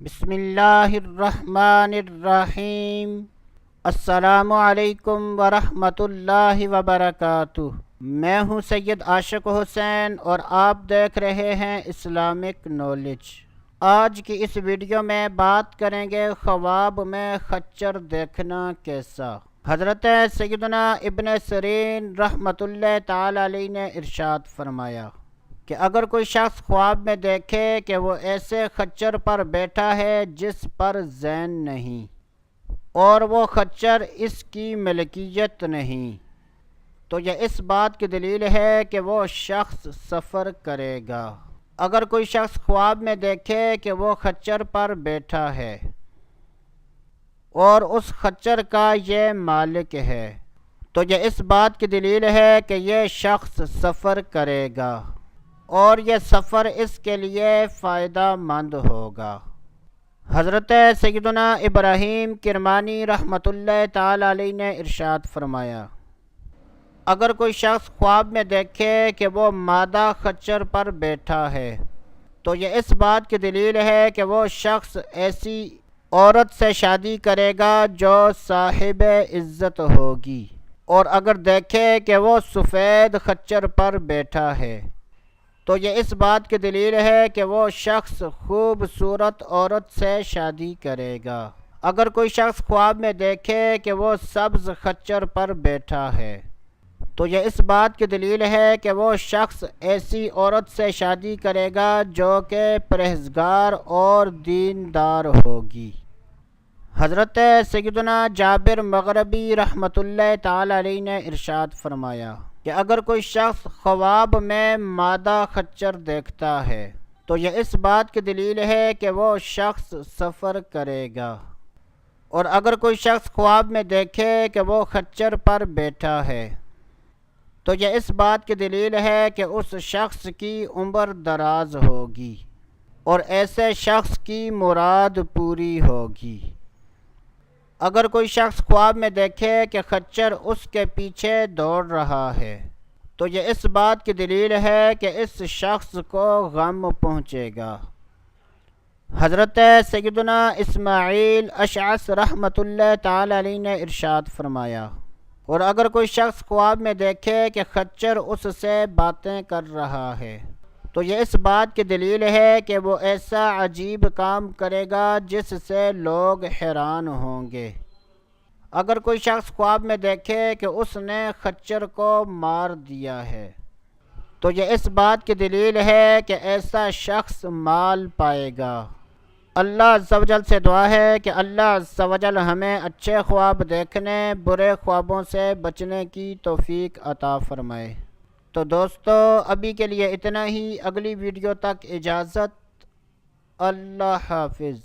بسم اللہ الرحمن الرحیم۔ السلام علیکم ورحمۃ اللہ وبرکاتہ۔ میں ہوں سید عاشق حسین اور آپ دیکھ رہے ہیں اسلامک نالج۔ آج کی اس ویڈیو میں بات کریں گے خواب میں خچر دیکھنا کیسا۔ حضرت سیدنا ابن سیرین رحمۃ اللہ تعالی علیہ نے ارشاد فرمایا کہ اگر کوئی شخص خواب میں دیکھے کہ وہ ایسے خچر پر بیٹھا ہے جس پر زین نہیں اور وہ خچر اس کی ملکیت نہیں، تو یہ اس بات کی دلیل ہے کہ وہ شخص سفر کرے گا۔ اگر کوئی شخص خواب میں دیکھے کہ وہ خچر پر بیٹھا ہے اور اس خچر کا یہ مالک ہے، تو یہ اس بات کی دلیل ہے کہ یہ شخص سفر کرے گا اور یہ سفر اس کے لیے فائدہ مند ہوگا۔ حضرت سیدنا ابراہیم کرمانی رحمۃ اللہ تعالی علیہ نے ارشاد فرمایا، اگر کوئی شخص خواب میں دیکھے کہ وہ مادہ خچر پر بیٹھا ہے تو یہ اس بات کی دلیل ہے کہ وہ شخص ایسی عورت سے شادی کرے گا جو صاحب عزت ہوگی، اور اگر دیکھے کہ وہ سفید خچر پر بیٹھا ہے تو یہ اس بات کی دلیل ہے کہ وہ شخص خوبصورت عورت سے شادی کرے گا۔ اگر کوئی شخص خواب میں دیکھے کہ وہ سبز خچر پر بیٹھا ہے تو یہ اس بات کی دلیل ہے کہ وہ شخص ایسی عورت سے شادی کرے گا جو کہ پرہیزگار اور دیندار ہوگی۔ حضرت سیدنا جابر مغربی رحمۃ اللہ تعالی علیہ نے ارشاد فرمایا کہ اگر کوئی شخص خواب میں مادہ خچر دیکھتا ہے تو یہ اس بات کی دلیل ہے کہ وہ شخص سفر کرے گا، اور اگر کوئی شخص خواب میں دیکھے کہ وہ خچر پر بیٹھا ہے تو یہ اس بات کی دلیل ہے کہ اس شخص کی عمر دراز ہوگی اور ایسے شخص کی مراد پوری ہوگی۔ اگر کوئی شخص خواب میں دیکھے کہ خچر اس کے پیچھے دوڑ رہا ہے تو یہ اس بات کی دلیل ہے کہ اس شخص کو غم پہنچے گا۔ حضرت سیدنا اسماعیل اشعث رحمۃ اللہ تعالی علیہ نے ارشاد فرمایا، اور اگر کوئی شخص خواب میں دیکھے کہ خچر اس سے باتیں کر رہا ہے تو یہ اس بات کی دلیل ہے کہ وہ ایسا عجیب کام کرے گا جس سے لوگ حیران ہوں گے۔ اگر کوئی شخص خواب میں دیکھے کہ اس نے خچر کو مار دیا ہے تو یہ اس بات کی دلیل ہے کہ ایسا شخص مال پائے گا۔ اللہ عز و جل سے دعا ہے کہ اللہ عز و جل ہمیں اچھے خواب دیکھنے، برے خوابوں سے بچنے کی توفیق عطا فرمائے۔ تو دوستو ابھی کے لیے اتنا ہی، اگلی ویڈیو تک اجازت، اللہ حافظ۔